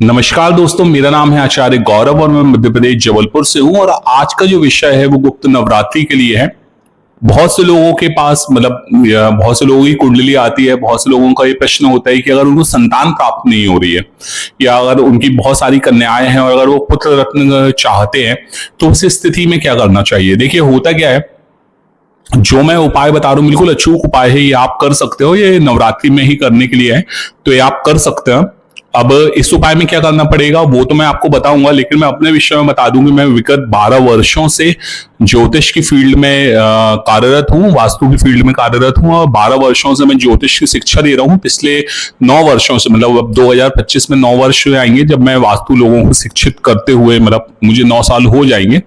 नमस्कार दोस्तों, मेरा नाम है आचार्य गौरव और मैं मध्य प्रदेश जबलपुर से हूं। और आज का जो विषय है वो गुप्त नवरात्रि के लिए है। बहुत से लोगों के पास बहुत से लोगों की कुंडली आती है। बहुत से लोगों का ये प्रश्न होता है कि अगर उनको संतान प्राप्त नहीं हो रही है या अगर उनकी बहुत सारी कन्याएं हैं और अगर वो पुत्र रत्न चाहते हैं तो उस स्थिति में क्या करना चाहिए। देखिए, होता क्या है, जो मैं उपाय बता रहा हूँ बिल्कुल अचूक उपाय है, ये आप कर सकते हो। ये नवरात्रि में ही करने के लिए है, तो ये आप कर सकते हैं। अब इस उपाय में क्या करना पड़ेगा वो तो मैं आपको बताऊंगा, लेकिन मैं अपने विषय में बता दूंगी। मैं विगत 12 वर्षों से ज्योतिष की फील्ड में कार्यरत हूँ, वास्तु की फील्ड में कार्यरत हूँ और 12 वर्षों से मैं ज्योतिष की शिक्षा दे रहा हूँ। पिछले 9 वर्षों से, मतलब अब 2025 में 9 वर्ष आएंगे जब मैं वास्तु लोगों को शिक्षित करते हुए, मतलब मुझे 9 साल हो जाएंगे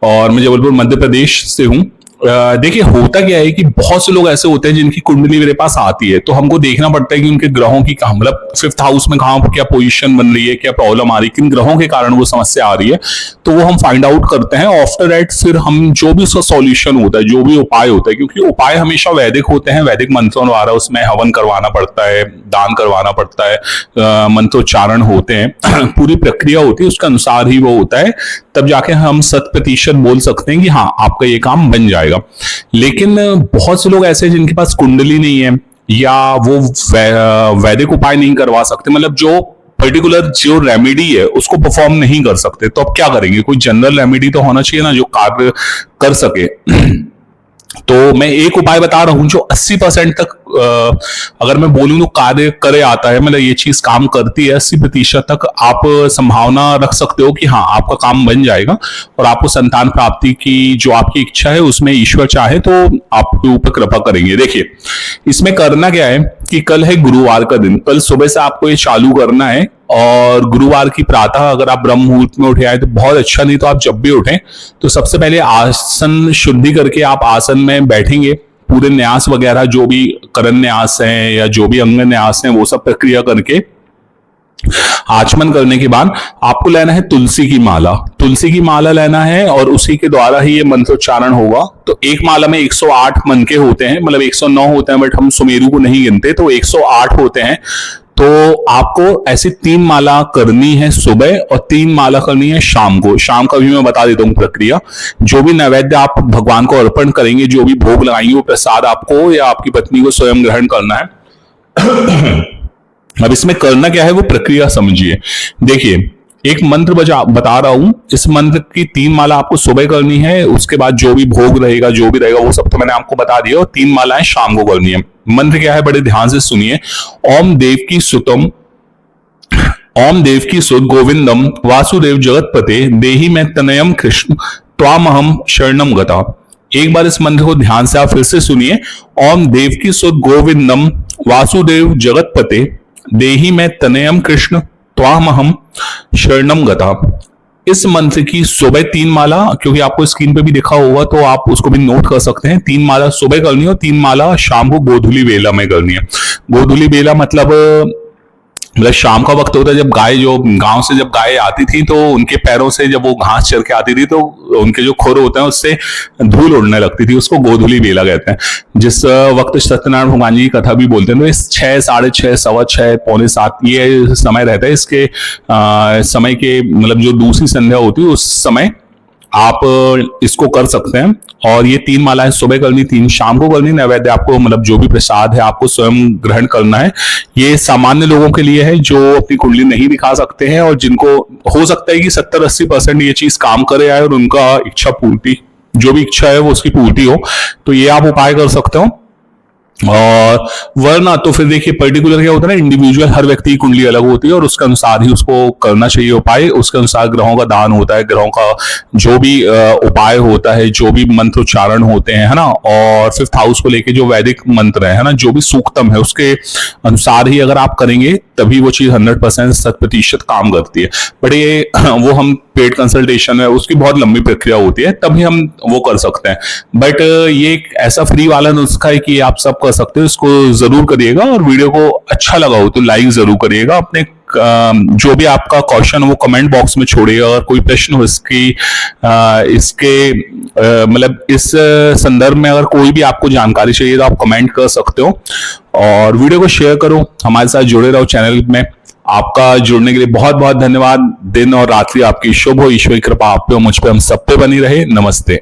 और मैं जबलपुर मध्य प्रदेश से हूँ। देखिए, होता क्या है कि बहुत से लोग ऐसे होते हैं जिनकी कुंडली मेरे पास आती है, तो हमको देखना पड़ता है कि उनके ग्रहों की कहाँ, मतलब 5th हाउस में कहाँ क्या पोजीशन बन रही है, क्या प्रॉब्लम आ रही है, किन ग्रहों के कारण वो समस्या आ रही है, तो वो हम फाइंड आउट करते हैं। आफ्टर दैट फिर हम जो भी उसका सॉल्यूशन होता है, जो भी उपाय होता है, क्योंकि उपाय हमेशा वैदिक होते हैं, वैदिक मंत्रों द्वारा उसमें हवन करवाना पड़ता है, दान करवाना पड़ता है, मंत्रोच्चारण होते हैं, पूरी प्रक्रिया होती है, उसके अनुसार ही वो होता है। तब जाके हम 100% बोल सकते हैं कि हाँ, आपका ये काम बन जाएगा। लेकिन बहुत से लोग ऐसे हैं जिनके पास कुंडली नहीं है या वो वैदिक उपाय नहीं करवा सकते, मतलब जो पर्टिकुलर जो रेमेडी है उसको परफॉर्म नहीं कर सकते। तो अब क्या करेंगे, कोई जनरल रेमेडी तो होना चाहिए ना जो कार्य कर सके। तो मैं एक उपाय बता रहा हूं जो 80% तक अगर मैं बोलूं तो कार्य करे आता है, मतलब ये चीज काम करती है। 80% तक आप संभावना रख सकते हो कि हाँ, आपका काम बन जाएगा और आपको संतान प्राप्ति की जो आपकी इच्छा है उसमें ईश्वर चाहे तो आपके ऊपर कृपा करेंगे। देखिए, इसमें करना क्या है कि कल है गुरुवार का दिन, कल सुबह से आपको ये चालू करना है। और गुरुवार की प्रातः अगर आप ब्रह्म मुहूर्त में उठे आए तो बहुत अच्छा, नहीं तो आप जब भी उठें तो सबसे पहले आसन शुद्धि करके आप आसन में बैठेंगे। पूरे न्यास वगैरह जो भी करण न्यास हैं या जो भी अंग न्यास हैं वो सब प्रक्रिया करके आचमन करने के बाद आपको लेना है तुलसी की माला। तुलसी की माला लेना है और उसी के द्वारा ही ये मंत्रोच्चारण होगा। तो एक माला में 108 मनके होते हैं, मतलब 109 होते हैं, बट हम सुमेरु को नहीं गिनते, तो 108 होते हैं। तो आपको ऐसी 3 माला करनी है सुबह और 3 माला करनी है शाम को। शाम का भी मैं बता देता हूँ प्रक्रिया। जो भी नैवेद्य आप भगवान को अर्पण करेंगे, जो भी भोग लगाएंगे, वो प्रसाद आपको या आपकी पत्नी को स्वयं ग्रहण करना है। अब इसमें करना क्या है वो प्रक्रिया समझिए। देखिए, एक मंत्र बता रहा हूं, इस मंत्र की 3 माला आपको सुबह करनी है, उसके बाद जो भी भोग रहेगा, जो भी रहेगा वो सब तो मैंने आपको बता दिया, और 3 मालाएं शाम को करनी है। मंत्र क्या है, बड़े ध्यान से सुनिए। ओम देवकी सुतम, ओम देवकी सुत गोविंदम वासुदेव जगतपते देहि में तनयम कृष्ण त्वामहम शरणम गता। एक बार इस मंत्र को ध्यान से आप फिर से सुनिए। ओम देवकी सुत गोविंदम वासुदेव जगतपते देहि में तनयम कृष्ण त्वामहम शरणम गता। इस मंत्र की सुबह 3 माला, क्योंकि आपको स्क्रीन पे भी दिखा होगा तो आप उसको भी नोट कर सकते हैं, 3 माला सुबह करनी है और 3 माला शाम को गोधूली बेला में करनी है। गोधूली बेला मतलब शाम का वक्त होता है जब गाय, जो गांव से जब गाय आती थी तो उनके पैरों से जब वो घास चर के आती थी तो उनके जो खुर होते हैं उससे धूल उड़ने लगती थी, उसको गोधूली बेला कहते हैं। जिस वक्त सत्यनारायण भगवान जी की कथा भी बोलते हैं तो इस 6, 6:30, 6:15, पौने 7 ये समय रहता है। इसके समय के मतलब जो दूसरी संध्या होती है उस समय आप इसको कर सकते हैं। और ये 3 मालाएं सुबह करनी, 3 शाम को करनी। नैवेद्य आपको, मतलब जो भी प्रसाद है आपको स्वयं ग्रहण करना है। ये सामान्य लोगों के लिए है जो अपनी कुंडली नहीं दिखा सकते हैं और जिनको हो सकता है कि 70-80% ये चीज काम करे आए और उनका इच्छा पूर्ति, जो भी इच्छा है वो उसकी पूर्ति हो, तो ये आप उपाय कर सकते हो। और वरना तो फिर देखिए, पर्टिकुलर क्या होता है ना, इंडिविजुअल हर व्यक्ति की कुंडली अलग होती है और उसके अनुसार ही उसको करना चाहिए उपाय। उसके अनुसार ग्रहों का दान होता है, ग्रहों का जो भी उपाय होता है, जो भी मंत्र उच्चारण होते हैं, है ना। और 5th हाउस को लेके जो वैदिक मंत्र है ना, जो भी सूक्तम है उसके अनुसार ही अगर आप करेंगे तभी वो चीज 100% 100% काम करती है। बट ये वो हम पेड कंसल्टेशन है, उसकी बहुत लंबी प्रक्रिया होती है, तभी हम वो कर सकते हैं। बट ये एक ऐसा फ्री वाला नुस्खा है कि आप सब कर सकते हो, इसको जरूर करिएगा। और वीडियो को अच्छा लगा हो तो लाइक जरूर करिएगा। अपने जो भी आपका क्वेश्चन वो कमेंट बॉक्स में छोड़िएगा। अगर कोई प्रश्न हो इसके मतलब इस संदर्भ में अगर कोई भी आपको जानकारी चाहिए तो आप कमेंट कर सकते हो। और वीडियो को शेयर करो, हमारे साथ जुड़े रहो चैनल में। आपका जुड़ने के लिए बहुत बहुत धन्यवाद। दिन और रात्रि आपकी शुभ हो, ईश्वर की कृपा आप पे और मुझ पे, हम सब पे बनी रहे। नमस्ते।